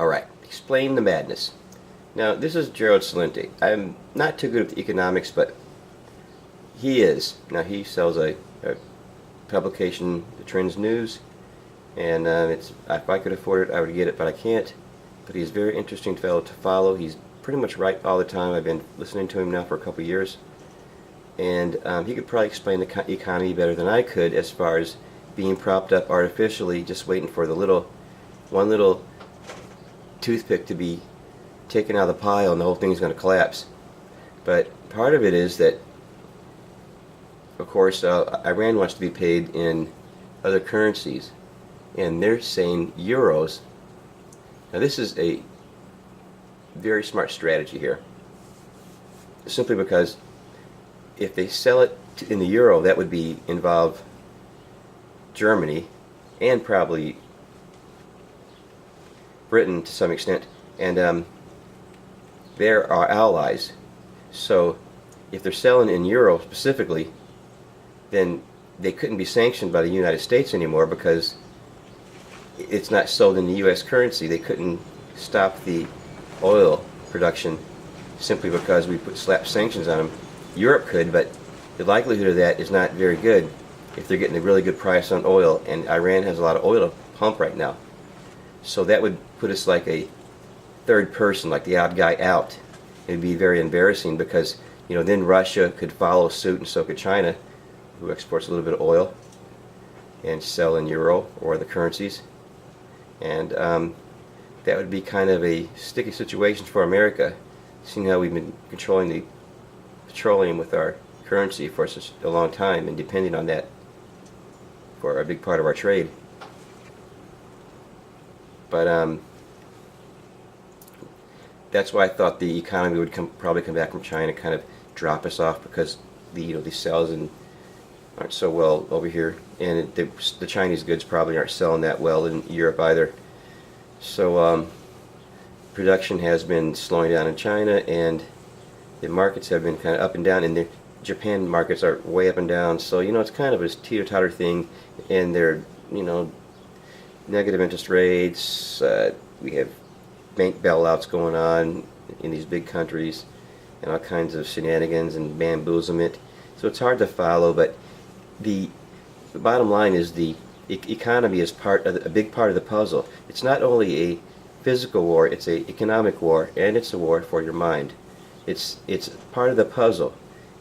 Alright, explain the madness. Now, this is Gerald Celente. I'm not too good at economics, but he is. Now, he sells a publication, The Trends News, and if I could afford it, I would get it, but I can't. But he's a very interesting fellow to follow. He's pretty much right all the time. I've been listening to him now for a couple years, and he could probably explain the economy better than I could as far as being propped up artificially, just waiting for the one little toothpick to be taken out of the pile and the whole thing's going to collapse. But part of it is that, of course, Iran wants to be paid in other currencies, and they're saying euros. Now, this is a very smart strategy here, simply because if they sell it in the euro, that would involve Germany and probably Britain to some extent, and they're our allies. So if they're selling in euro specifically, then they couldn't be sanctioned by the United States anymore because it's not sold in the U.S. currency. They couldn't stop the oil production simply because we slapped sanctions on them. Europe could, but the likelihood of that is not very good if they're getting a really good price on oil, and Iran has a lot of oil to pump right now. So that would put us like a third person, like the odd guy out. It would be very embarrassing because, then Russia could follow suit, and so could China, who exports a little bit of oil and sell in euro or the currencies. And that would be kind of a sticky situation for America, seeing how we've been controlling the petroleum with our currency for such a long time and depending on that for a big part of our trade. But that's why I thought the economy would probably come back from China, kind of drop us off because these cells aren't so well over here, and the Chinese goods probably aren't selling that well in Europe either. So production has been slowing down in China, and the markets have been kind of up and down, and the Japan markets are way up and down. So it's kind of a teeter-totter thing, and they're negative interest rates. We have bank bailouts going on in these big countries, and all kinds of shenanigans and bamboozlement. So it's hard to follow, but the bottom line is the economy is a big part of the puzzle. It's not only a physical war, it's an economic war, and it's a war for your mind. It's part of the puzzle.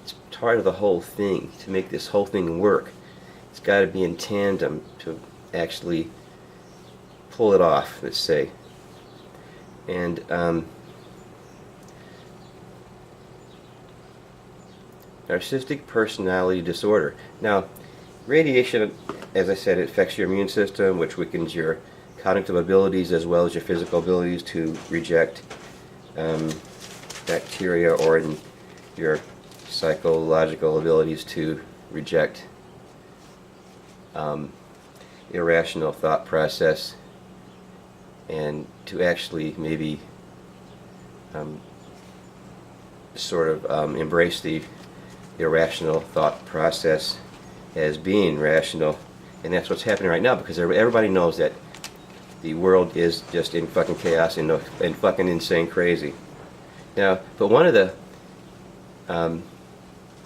It's part of the whole thing. To make this whole thing work, it's got to be in tandem to actually pull it off, let's say. And narcissistic personality disorder. Now, radiation, as I said, it affects your immune system, which weakens your cognitive abilities as well as your physical abilities to reject bacteria, or in your psychological abilities to reject irrational thought process, and to actually maybe sort of embrace the irrational thought process as being rational. And that's what's happening right now, because everybody knows that the world is just in fucking chaos and fucking insane crazy. Now, but one of the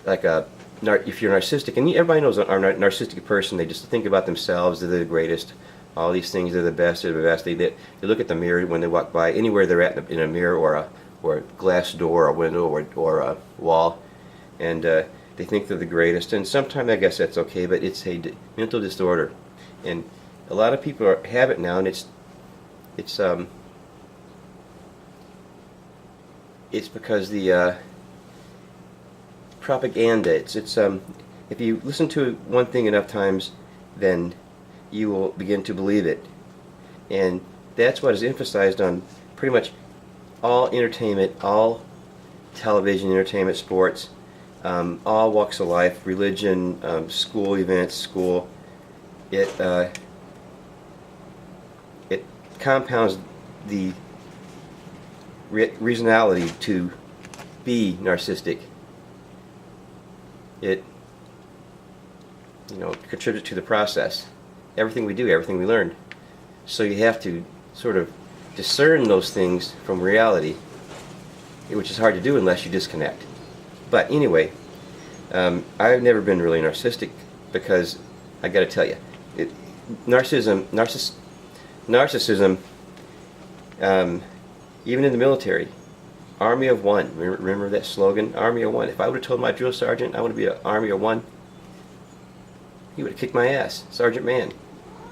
if you're narcissistic, and everybody knows a narcissistic person, they just think about themselves, they're the greatest, all these things, they're the best, they look at the mirror when they walk by, anywhere they're at in a mirror or a glass door or a window or a wall, and they think they're the greatest. And sometimes I guess that's okay, but it's a mental disorder, and a lot of people have it now, and it's because the propaganda. It's if you listen to one thing enough times, then you will begin to believe it, and that's what is emphasized on pretty much all entertainment, all television, entertainment, sports, all walks of life, religion, school events, it compounds the reasonality to be narcissistic. It contributes to the process. Everything we do, everything we learn. So you have to sort of discern those things from reality, which is hard to do unless you disconnect. But anyway, I've never been really narcissistic because I got to tell you, narcissism, even in the military, Army of One. Remember that slogan, Army of One? If I would have told my drill sergeant I want to be an Army of One, he would have kicked my ass. Sergeant Mann.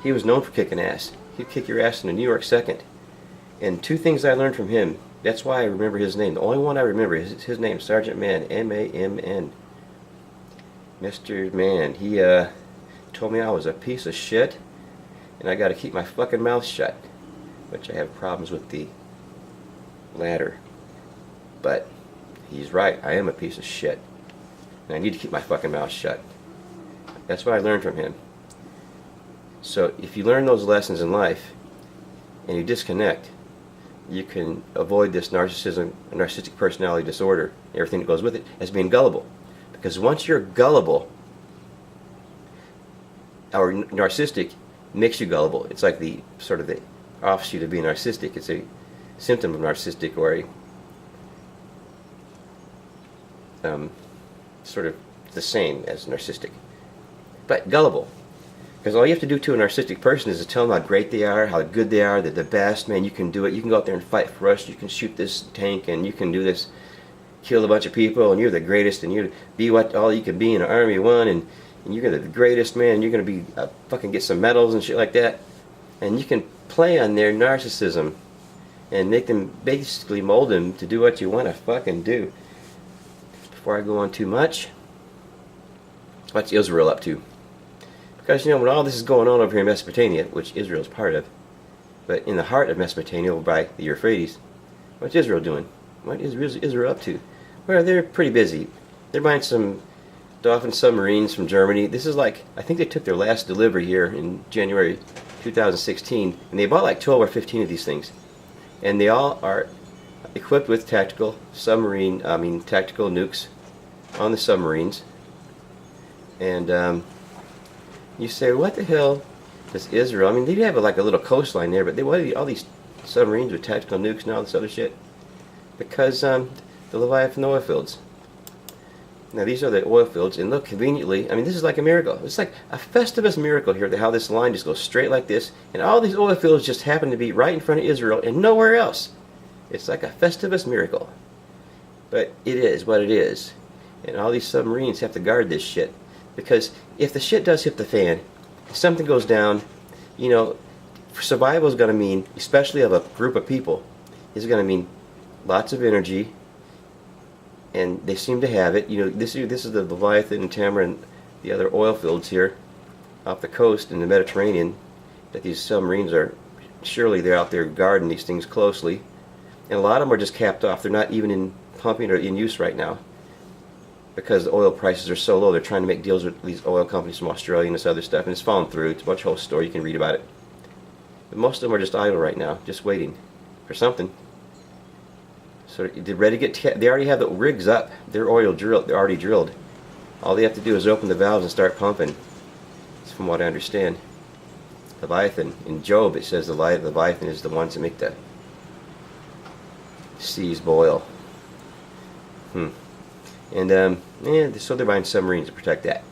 He was known for kicking ass. He'd kick your ass in a New York second. And two things I learned from him. That's why I remember his name. The only one I remember is his name, Sergeant Mann, M-A-M-N. Mr. Mann. He told me I was a piece of shit, and I got to keep my fucking mouth shut, which I have problems with the latter. But he's right. I am a piece of shit, and I need to keep my fucking mouth shut. That's what I learned from him. So if you learn those lessons in life and you disconnect, you can avoid this narcissistic personality disorder, everything that goes with it, as being gullible. Because once you're gullible, or narcissistic makes you gullible. It's like the sort of the offshoot of being narcissistic. It's a symptom of narcissistic, or a sort of the same as narcissistic, but gullible. Because all you have to do to a narcissistic person is to tell them how great they are, how good they are, they're the best, man, you can do it, you can go out there and fight for us, you can shoot this tank, and you can do this, kill a bunch of people, and you're the greatest, and you be what all you can be in an Army of One, and you're gonna be the greatest, man, and you're gonna be fucking get some medals and shit like that. And you can play on their narcissism and make them, basically mold them to do what you want to fucking do. Before I go on too much, what's Israel up to? Because, you know, when all this is going on over here in Mesopotamia, which Israel's part of, but in the heart of Mesopotamia, over by the Euphrates, what's Israel doing? What is Israel up to? Well, they're pretty busy. They're buying some Dolphin submarines from Germany. This is like, I think they took their last delivery here in January 2016, and they bought like 12 or 15 of these things. And they all are equipped with tactical nukes on the submarines. And you say, what the hell does Israel? I mean, they have like a little coastline there, but they want all these submarines with tactical nukes and all this other shit because the Leviathan oil fields. Now these are the oil fields, and look, conveniently, I mean, this is like a miracle. It's like a Festivus miracle here, how this line just goes straight like this, and all these oil fields just happen to be right in front of Israel and nowhere else. It's like a Festivus miracle. But it is what it is. And all these submarines have to guard this shit. Because if the shit does hit the fan, if something goes down, you know, survival is going to mean, especially of a group of people, is going to mean lots of energy, and they seem to have it. You know, this is the Leviathan and Tamar and the other oil fields here off the coast in the Mediterranean that these submarines are, surely they're out there guarding these things closely. And a lot of them are just capped off. They're not even in pumping or in use right now because the oil prices are so low. They're trying to make deals with these oil companies from Australia and this other stuff, and it's falling through. It's a bunch of whole story. You can read about it. But most of them are just idle right now, just waiting for something. So they're ready to get. They already have the rigs up. They're oil drilled. They're already drilled. All they have to do is open the valves and start pumping. That's from what I understand. Leviathan in Job, it says the Leviathan is the ones that make the seas boil. And so they're buying submarines to protect that.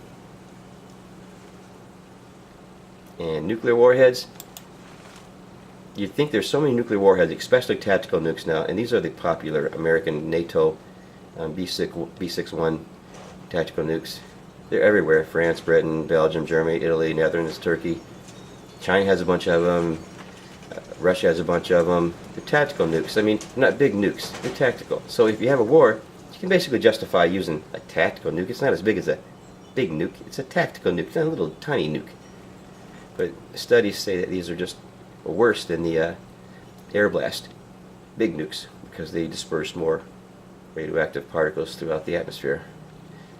And nuclear warheads. You'd think there's so many nuclear warheads, especially tactical nukes now, and these are the popular American NATO B61 tactical nukes. They're everywhere. France, Britain, Belgium, Germany, Italy, Netherlands, Turkey. China has a bunch of them. Russia has a bunch of them. They're tactical nukes. I mean, they're not big nukes. They're tactical. So if you have a war, you can basically justify using a tactical nuke. It's not as big as a big nuke. It's a tactical nuke. It's not a little tiny nuke. But studies say that these are just worse than the air blast big nukes because they disperse more radioactive particles throughout the atmosphere.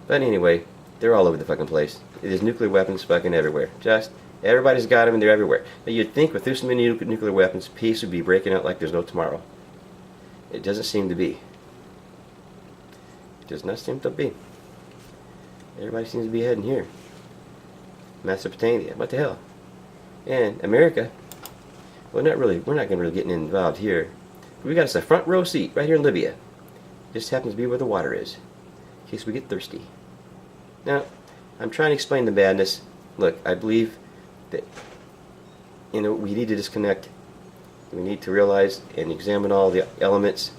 But anyway, they're all over the fucking place. There's nuclear weapons fucking everywhere. Just everybody's got them and they're everywhere. Now you'd think with this many nuclear weapons, peace would be breaking out like there's no tomorrow. It doesn't seem to be. It does not seem to be. Everybody seems to be heading here. Mesopotamia. What the hell? And America, Well, not really. We're not going to really get involved here. We got us a front row seat right here in Libya. Just happens to be where the water is, in case we get thirsty. Now, I'm trying to explain the madness. Look, I believe that, you know, we need to disconnect. We need to realize and examine all the elements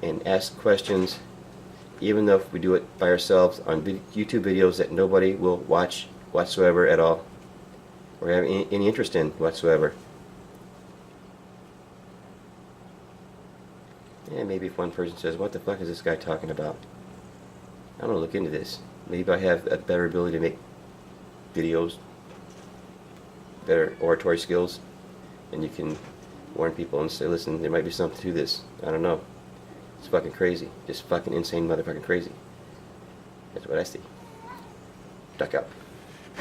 and ask questions, even though if we do it by ourselves on YouTube videos that nobody will watch whatsoever at all, or have any interest in whatsoever. And maybe if one person says, what the fuck is this guy talking about? I'm going to look into this. Maybe I have a better ability to make videos, better oratory skills, and you can warn people and say, listen, there might be something to this. I don't know. It's fucking crazy. Just fucking insane motherfucking crazy. That's what I see. Duck out.